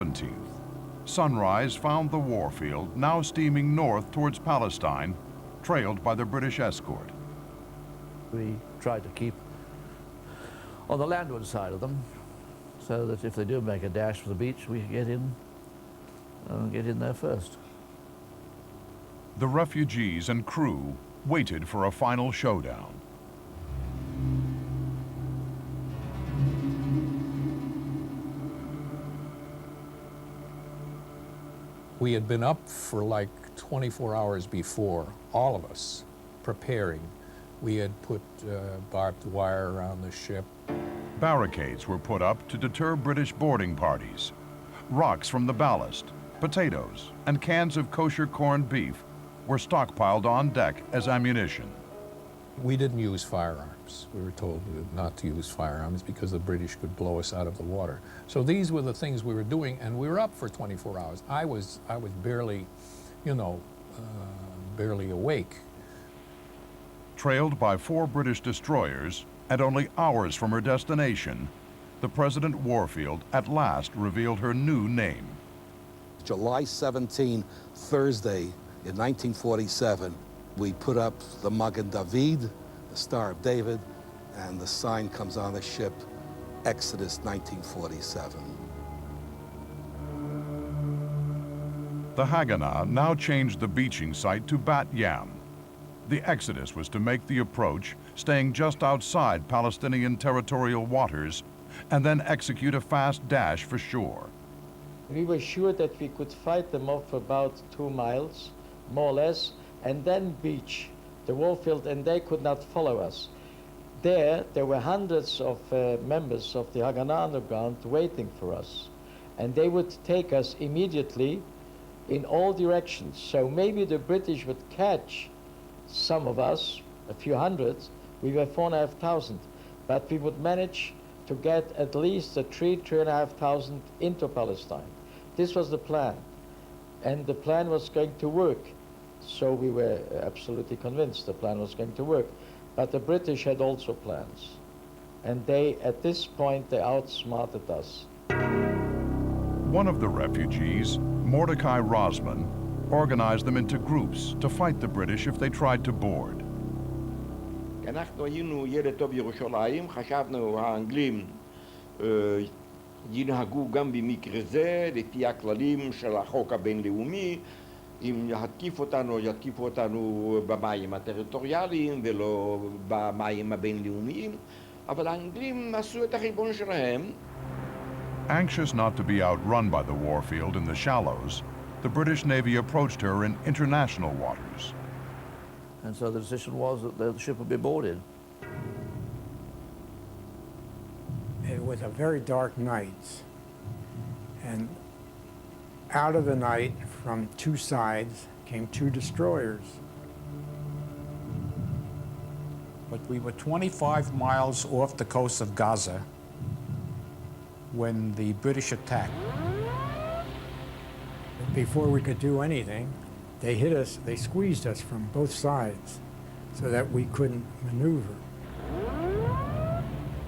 17th, sunrise found the Warfield now steaming north towards Palestine, trailed by the British escort. We tried to keep on the landward side of them, so that if they do make a dash for the beach, we get in there first. The refugees and crew waited for a final showdown. We had been up for like 24 hours before, all of us, preparing. We had put barbed wire around the ship. Barricades were put up to deter British boarding parties. Rocks from the ballast, potatoes, and cans of kosher corned beef were stockpiled on deck as ammunition. We didn't use firearms. We were told not to use firearms because the British could blow us out of the water. So these were the things we were doing, and we were up for 24 hours. I was barely, barely awake. Trailed by 4 British destroyers and only hours from her destination, the President Warfield at last revealed her new name. July 17, Thursday in 1947, we put up the Magen David, the Star of David, and the sign comes on the ship, Exodus 1947. The Haganah now changed the beaching site to Bat Yam. The Exodus was to make the approach, staying just outside Palestinian territorial waters, and then execute a fast dash for shore. We were sure that we could fight them off for about 2 miles, more or less, and then beach the Warfield, and they could not follow us. There were hundreds of members of the Haganah Underground waiting for us, and they would take us immediately in all directions. So maybe the British would catch some of us, a few hundreds. We were 4,500, but we would manage to get at least 3,500 into Palestine. This was the plan, and the plan was going to work. So we were absolutely convinced the plan was going to work. But the British had also plans, and at this point, they outsmarted us. One of the refugees, Mordecai Rosman, organized them into groups to fight the British if they tried to board. אנחנו היינו ילד טוב ירושלים, חשבנו האנגלים ינהגו גם במקרה זה לפי הכללים של החוק הבינלאומי. אם יתקיפו אותנו במים הטריטוריאליים ולא במים הבינלאומיים, אבל האנגלים עשו את החשבון שלהם. Anxious not to be outrun by the Warfield in the shallows, the British Navy approached her in international waters. And so the decision was that the ship would be boarded. It was a very dark night, and out of the night, from 2 sides, came 2 destroyers. But we were 25 miles off the coast of Gaza when the British attacked. Before we could do anything, they hit us, they squeezed us from both sides so that we couldn't maneuver.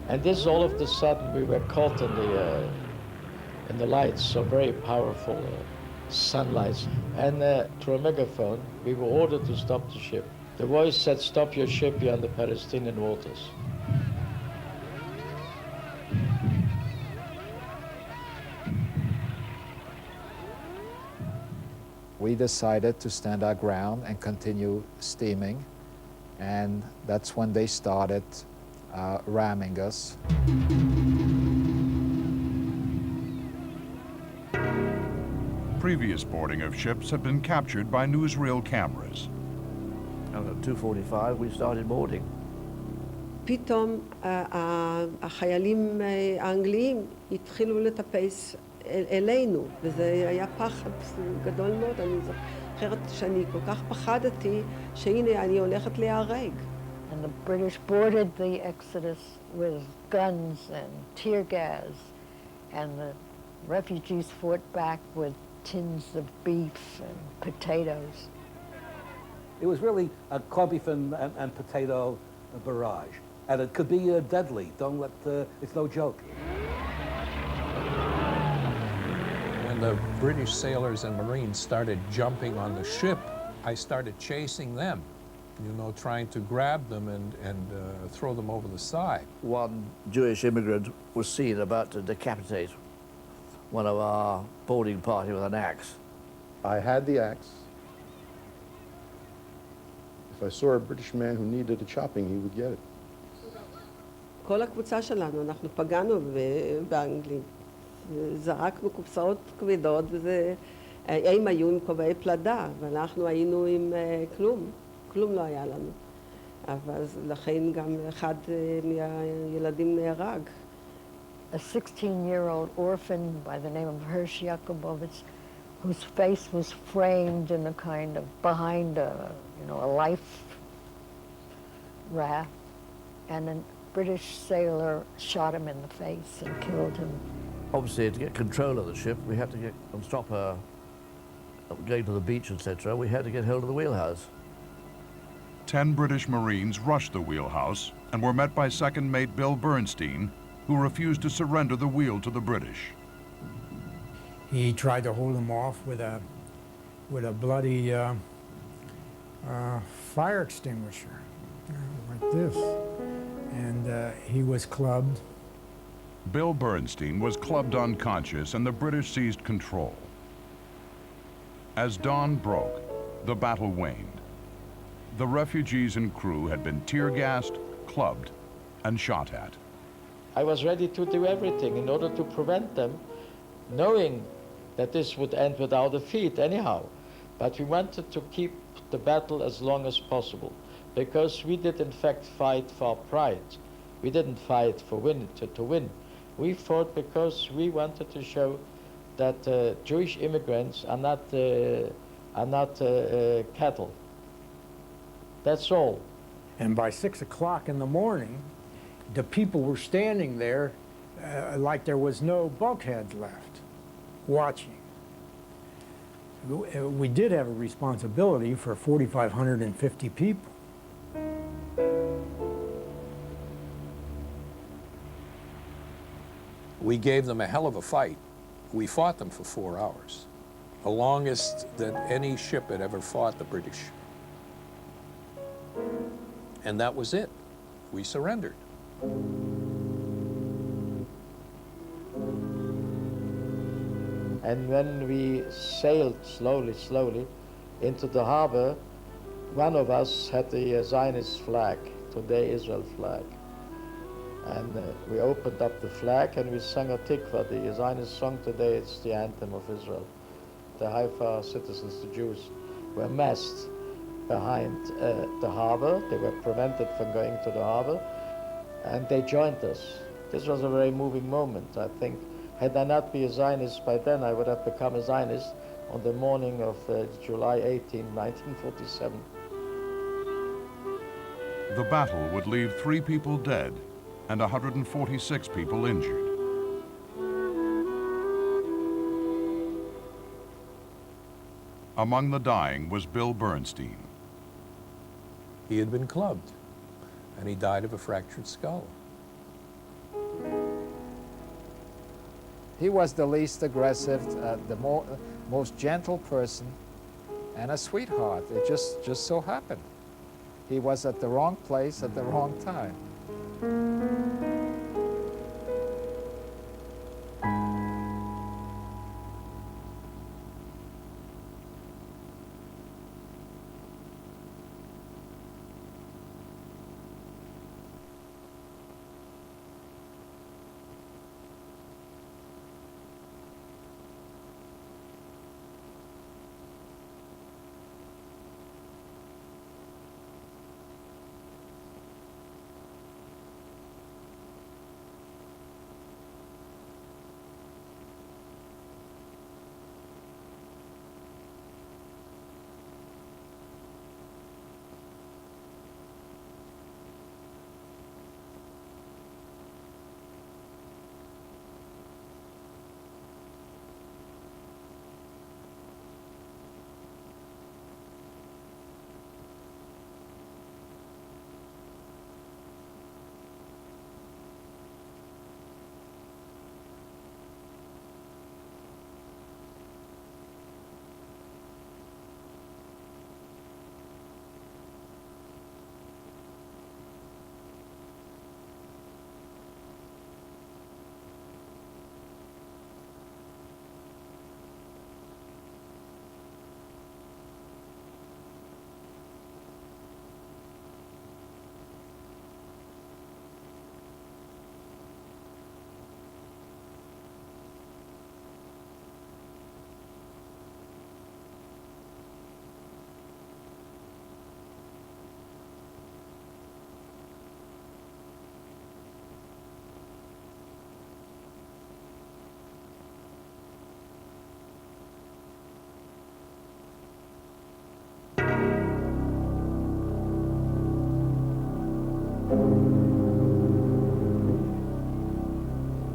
And this all of a sudden we were caught in the lights, so very powerful sunlights. And through a megaphone, we were ordered to stop the ship. The voice said, "Stop your ship, you're on the Palestinian waters." We decided to stand our ground and continue steaming, and that's when they started ramming us. Previous boarding of ships had been captured by newsreel cameras. And at 2:45 we started boarding. פתאום החיילים האנגליים התחילו לטפס אלינו, וזה היה פחד גדול מאוד. אני זוכרת שאני כל כך פחדתי שהנה אני הולכת להיהרג. And the British boarded the Exodus with guns and tear gas, and the refugees fought back with tins of beef and potatoes. It was really a corned beef and potato barrage, and it could be deadly. Don't let it's no joke. when the British sailors and Marines started jumping on the ship, I started chasing them, you know, trying to grab them and throw them over the side. One Jewish immigrant was seen about to decapitate one of our boarding party with an axe. I had the axe. If I saw a British man who needed a chopping, he would get it. כל הקבוצה שלנו, אנחנו פגענו באנגלים. זרקנו קופסאות כבדות, הם היו עם כובעי פלדה, ואנחנו היינו עם כלום. כלום לא היה לנו. אבל לכן גם אחד מהילדים נהרג. A 16-year-old orphan by the name of Hirsch Yakubovitz, whose face was framed in a kind of behind a life raft, and a British sailor shot him in the face and killed him. Obviously, to get control of the ship, we had to get and stop her going to the beach, etc. We had to get hold of the wheelhouse. 10 British Marines rushed the wheelhouse and were met by second mate Bill Bernstein, who refused to surrender the wheel to the British. He tried to hold him off with a bloody fire extinguisher, like this, and he was clubbed. Bill Bernstein was clubbed unconscious and the British seized control. As dawn broke, the battle waned. The refugees and crew had been tear-gassed, clubbed, and shot at. I was ready to do everything in order to prevent them, knowing that this would end with our defeat anyhow. But we wanted to keep the battle as long as possible, because we did in fact fight for our pride. We didn't fight for to win. We fought because we wanted to show that Jewish immigrants are not cattle. That's all. And by 6 o'clock in the morning, the people were standing there like there was no bulkhead left, watching. We did have a responsibility for 4,550 people. We gave them a hell of a fight. We fought them for 4 hours, the longest that any ship had ever fought the British. And that was it. We surrendered. And when we sailed slowly into the harbor, one of us had the Zionist flag, Today Israel flag. And we opened up the flag and we sang a tikva, the Zionist song today. It's the anthem of Israel. The Haifa citizens, the Jews, were massed behind the harbor. They were prevented from going to the harbor, and they joined us. This was a very moving moment, I think. Had I not been a Zionist by then, I would have become a Zionist on the morning of July 18, 1947. The battle would leave 3 people dead and 146 people injured. Among the dying was Bill Bernstein. He had been clubbed, and he died of a fractured skull. He was the least aggressive, the most gentle person, and a sweetheart. It just so happened. He was at the wrong place at the wrong time.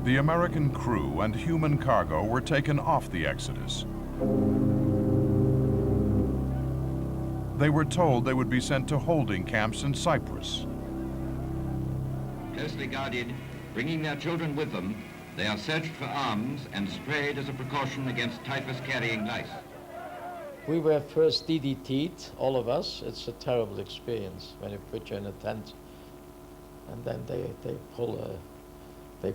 The American crew and human cargo were taken off the Exodus. They were told they would be sent to holding camps in Cyprus. Closely guarded, bringing their children with them, they are searched for arms and sprayed as a precaution against typhus-carrying lice. We were first DDT'd, all of us. It's a terrible experience when you put you in a tent and then they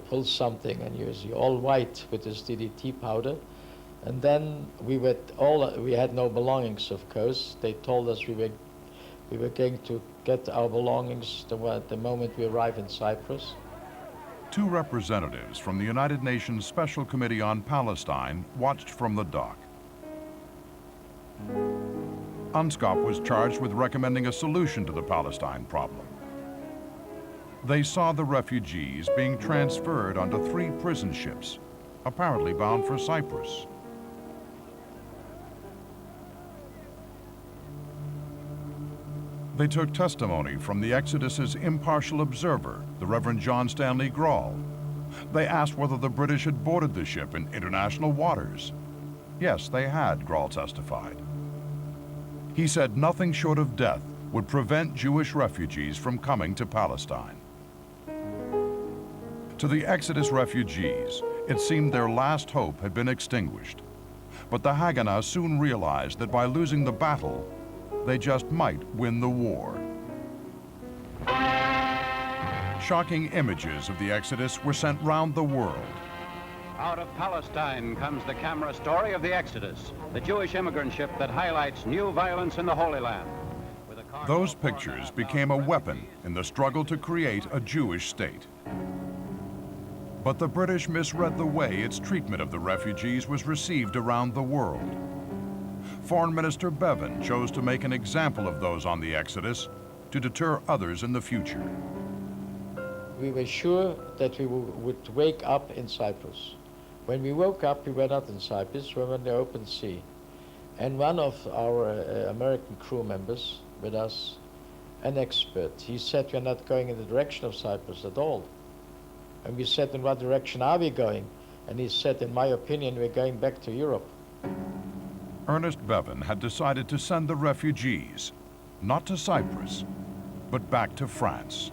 pull something and you're all white with this DDT powder. And then we had no belongings, of course. They told us we were going to get our belongings the moment we arrive in Cyprus. Two representatives from the United Nations Special Committee on Palestine watched from the dock. UNSCOP was charged with recommending a solution to the Palestine problem. They saw the refugees being transferred onto 3 prison ships, apparently bound for Cyprus. They took testimony from the Exodus's impartial observer, the Reverend John Stanley Grawl. They asked whether the British had boarded the ship in international waters. Yes, they had, Grawl testified. He said nothing short of death would prevent Jewish refugees from coming to Palestine. To the Exodus refugees, it seemed their last hope had been extinguished. But the Haganah soon realized that by losing the battle, they just might win the war. Shocking images of the Exodus were sent round the world. Out of Palestine comes the camera story of the Exodus, the Jewish immigrant ship that highlights new violence in the Holy Land. Those pictures became a weapon in the struggle to create a Jewish state. But the British misread the way its treatment of the refugees was received around the world. Foreign Minister Bevin chose to make an example of those on the Exodus to deter others in the future. We were sure that we would wake up in Cyprus. When we woke up, we were not in Cyprus, we were in the open sea. And one of our American crew members with us, an expert, he said we're not going in the direction of Cyprus at all. And we said, in what direction are we going? And he said, in my opinion, we're going back to Europe. Ernest Bevin had decided to send the refugees, not to Cyprus, but back to France.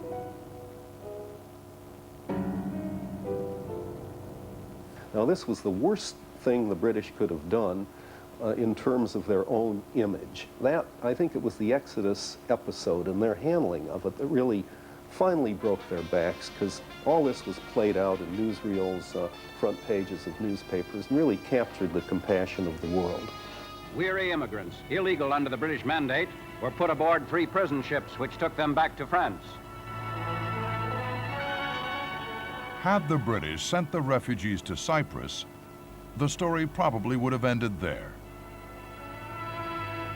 Now, this was the worst thing the British could have done in terms of their own image. That, I think it was the Exodus episode and their handling of it that really finally broke their backs, because all this was played out in newsreels, front pages of newspapers, and really captured the compassion of the world. Weary immigrants, illegal under the British mandate, were put aboard 3 prison ships which took them back to France. Had the British sent the refugees to Cyprus, the story probably would have ended there.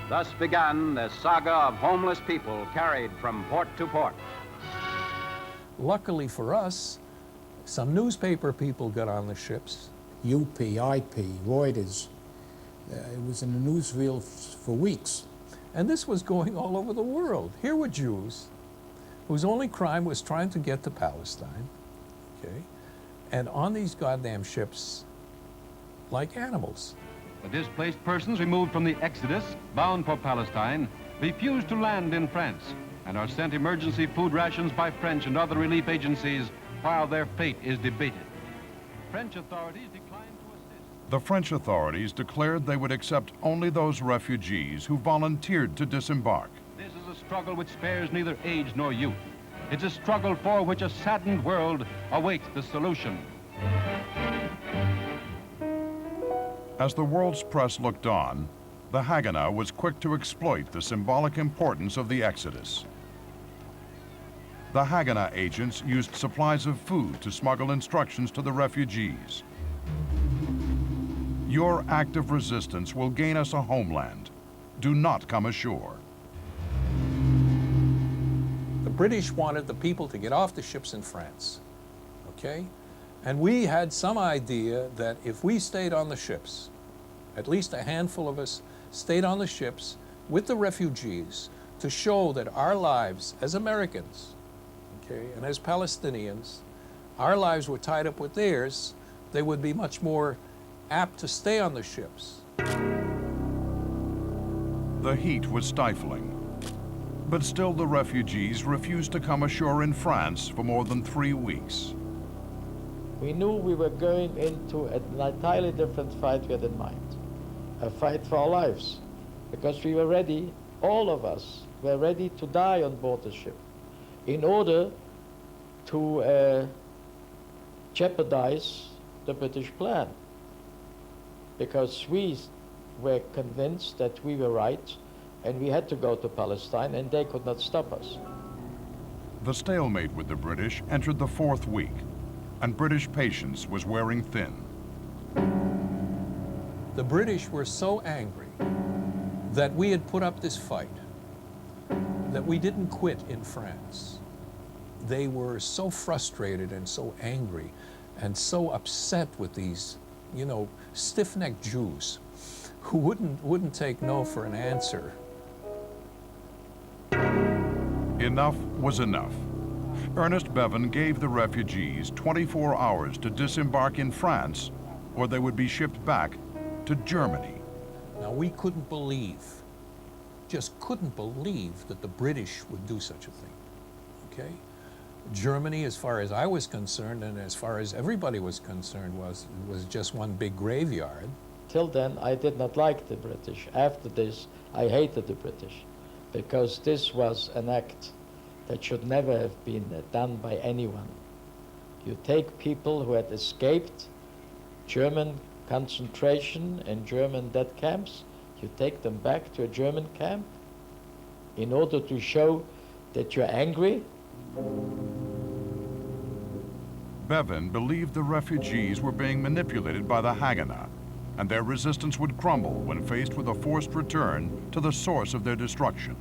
Thus began the saga of homeless people carried from port to port. Luckily for us, some newspaper people got on the ships. UP, IP, Reuters. It was in the newsreel for weeks. And this was going all over the world. Here were Jews whose only crime was trying to get to Palestine, okay? And on these goddamn ships, like animals. The displaced persons removed from the Exodus, bound for Palestine, refused to land in France and are sent emergency food rations by French and other relief agencies while their fate is debated. French authorities declined to assist. The French authorities declared they would accept only those refugees who volunteered to disembark. This is a struggle which spares neither age nor youth. It's a struggle for which a saddened world awaits the solution. As the world's press looked on, the Haganah was quick to exploit the symbolic importance of the Exodus. The Haganah agents used supplies of food to smuggle instructions to the refugees. Your act of resistance will gain us a homeland. Do not come ashore. The British wanted the people to get off the ships in France, okay? And we had some idea that if we stayed on the ships, at least a handful of us stayed on the ships with the refugees to show that our lives as Americans, okay, and as Palestinians our lives were tied up with theirs, they would be much more apt to stay on the ships. The heat was stifling, but still the refugees refused to come ashore in France for more than 3 weeks. We knew we were going into an entirely different fight we had in mind, a fight for our lives, because we were ready, all of us were ready to die on board the ship in order to jeopardize the British plan, because we were convinced that we were right and we had to go to Palestine and they could not stop us. The stalemate with the British entered the 4th week, and British patience was wearing thin. The British were so angry that we had put up this fight, that we didn't quit in France. They were so frustrated and so angry and so upset with these, you know, stiff-necked Jews who wouldn't take no for an answer. Enough was enough. Ernest Bevin gave the refugees 24 hours to disembark in France, or they would be shipped back to Germany. Now, we couldn't believe, just couldn't believe that the British would do such a thing, okay? Germany, as far as I was concerned, and as far as everybody was concerned, was just one big graveyard. Till then, I did not like the British. After this, I hated the British, because this was an act that should never have been done by anyone. You take people who had escaped German concentration and German death camps, you take them back to a German camp in order to show that you're angry. Bevin believed the refugees were being manipulated by the Haganah, and their resistance would crumble when faced with a forced return to the source of their destruction.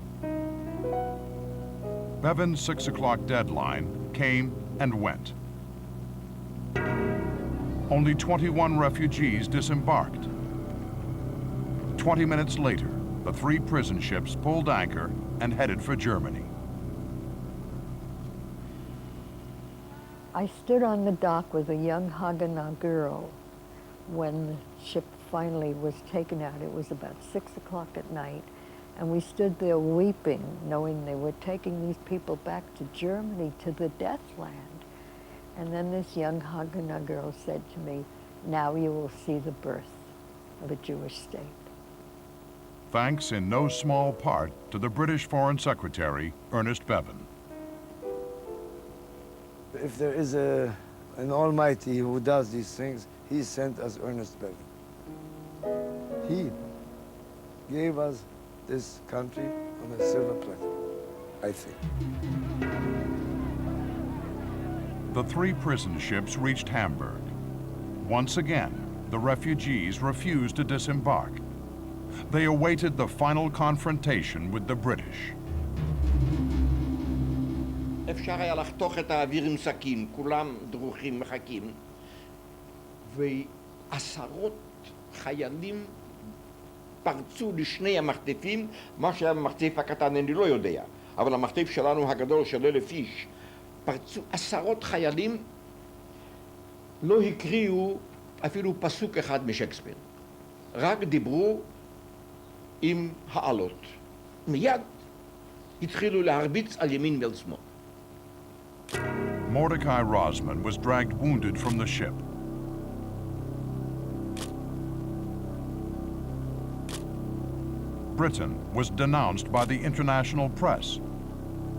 Bevin's 6 o'clock deadline came and went. Only 21 refugees disembarked. 20 minutes later, the 3 prison ships pulled anchor and headed for Germany. I stood on the dock with a young Haganah girl when the ship finally was taken out. It was about 6 o'clock at night, and we stood there weeping, knowing they were taking these people back to Germany, to the death land. And then this young Haganah girl said to me, "Now you will see the birth of a Jewish state." Thanks in no small part to the British Foreign Secretary, Ernest Bevin. If there is an Almighty who does these things, He sent us Ernest Bevin. He gave us this country on a silver platter, I think. The 3 prison ships reached Hamburg. Once again, the refugees refused to disembark. They awaited the final confrontation with the British. אפשר היה לחתוך את האוויר עם סכין, כולם דרוכים מחכים, ועשרות חיילים פרצו לשני המחטפים. מה שהיה במחטף הקטן אני לא יודע, אבל המחטף שלנו הגדול של 1,000 איש, פרצו עשרות חיילים, לא הקריאו אפילו פסוק אחד משייקספיר, רק דיברו עם העלות. מיד התחילו להרביץ על ימין ועל שמאל. Mordecai Rosman was dragged wounded from the ship. Britain was denounced by the international press.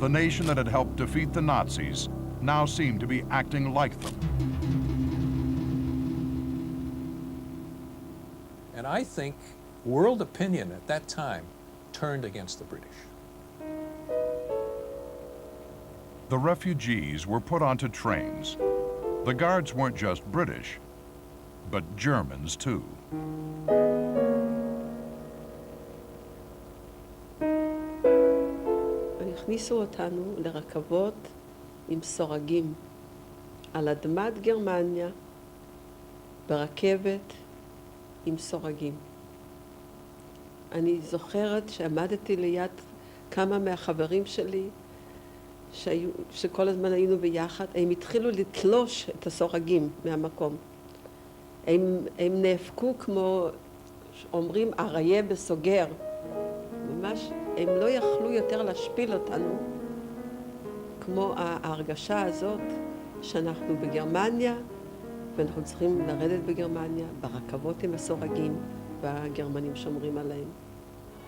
The nation that had helped defeat the Nazis now seemed to be acting like them. And I think world opinion at that time turned against the British. The refugees were put onto trains. The guards weren't just British, but Germans too. הכניסו אותנו לרכבות עם סורגים על אדמת גרמניה, ברכבת עם סורגים. אני זוכרת שעמדתי ליד כמה מהחברים שלי שכל הזמן היינו ביחד, הם התחילו לתלוש את הסורגים מהמקום. הם נאבקו כמו, אומרים, אריה בסוגר. ממש, הם לא יכלו יותר להשפיל אותנו, כמו ההרגשה הזאת שאנחנו בגרמניה, ואנחנו צריכים לרדת בגרמניה, ברכבות עם הסורגים, והגרמנים שומרים עליהם.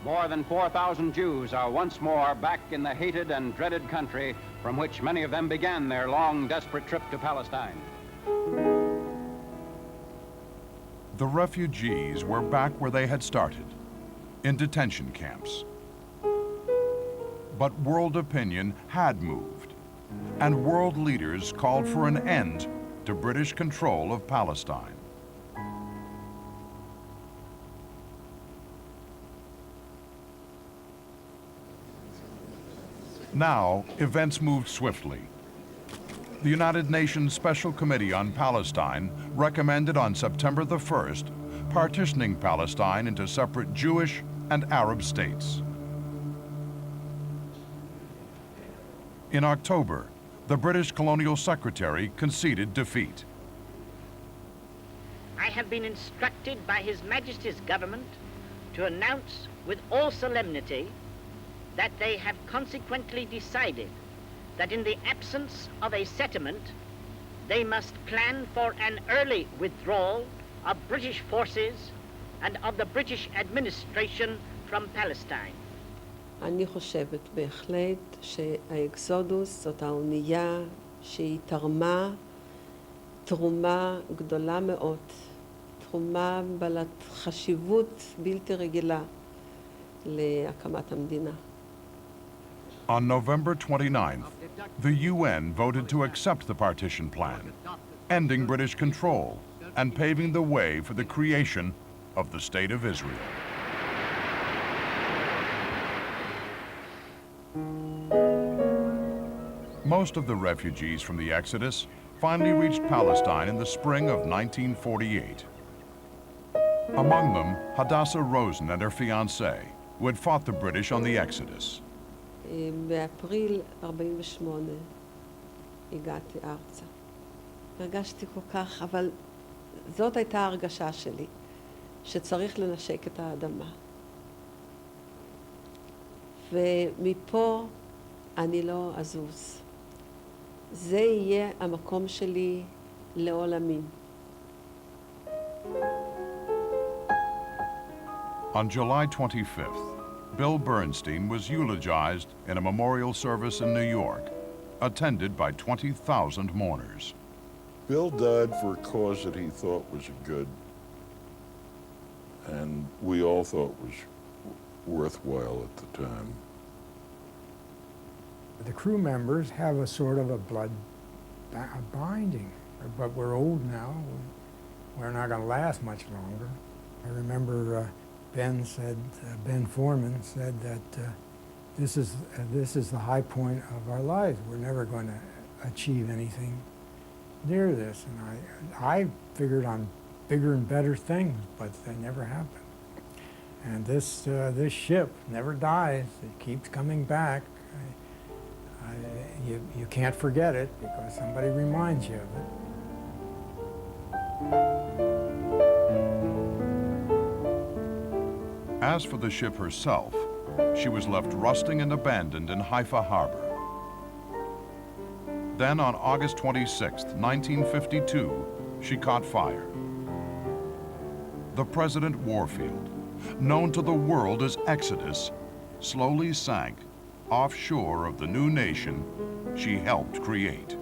More than 4,000 Jews are once more back in the hated and dreaded country from which many of them began their long, desperate trip to Palestine. The refugees were back where they had started, in detention camps. But world opinion had moved, and world leaders called for an end to British control of Palestine. Now, events moved swiftly. The United Nations Special Committee on Palestine recommended on September the 1st partitioning Palestine into separate Jewish and Arab states. In October, the British Colonial Secretary conceded defeat. I have been instructed by His Majesty's government to announce with all solemnity that they have consequently decided that in the absence of a settlement, they must plan for an early withdrawal of British forces and of the British administration from Palestine. אני חושבת בהחלט שהאקסודוס זאת האונייה שהיא תרמה תרומה גדולה מאוד, תרומה בעלת חשיבות בלתי רגילה להקמת המדינה. On November 29th, the UN voted to accept the partition plan, ending British control and paving the way for the creation of the State of Israel. Most of the refugees from the Exodus finally reached Palestine in the spring of 1948. Among them, Hadassah Rosen and her fiancé, who had fought the British on the Exodus. באפריל 48 הגעתי ארצה. הרגשתי כל כך, אבל זאת הייתה ההרגשה שלי, שצריך לנשק את האדמה. ומפה אני לא אזוז. זה יהיה המקום שלי לעולמים. On July 25th, Bill Bernstein was eulogized in a memorial service in New York, attended by 20,000 mourners. Bill died for a cause that he thought was good, and we all thought was worthwhile at the time. The crew members have a sort of a blood binding, but we're old now. We're not going to last much longer. I remember Ben Foreman said that this is the high point of our lives. We're never going to achieve anything near this. And I figured on bigger and better things, but they never happened. And this ship never dies. It keeps coming back. You can't forget it because somebody reminds you of it. As for the ship herself, she was left rusting and abandoned in Haifa Harbor. Then on August 26, 1952, she caught fire. The President Warfield, known to the world as Exodus, slowly sank offshore of the new nation she helped create.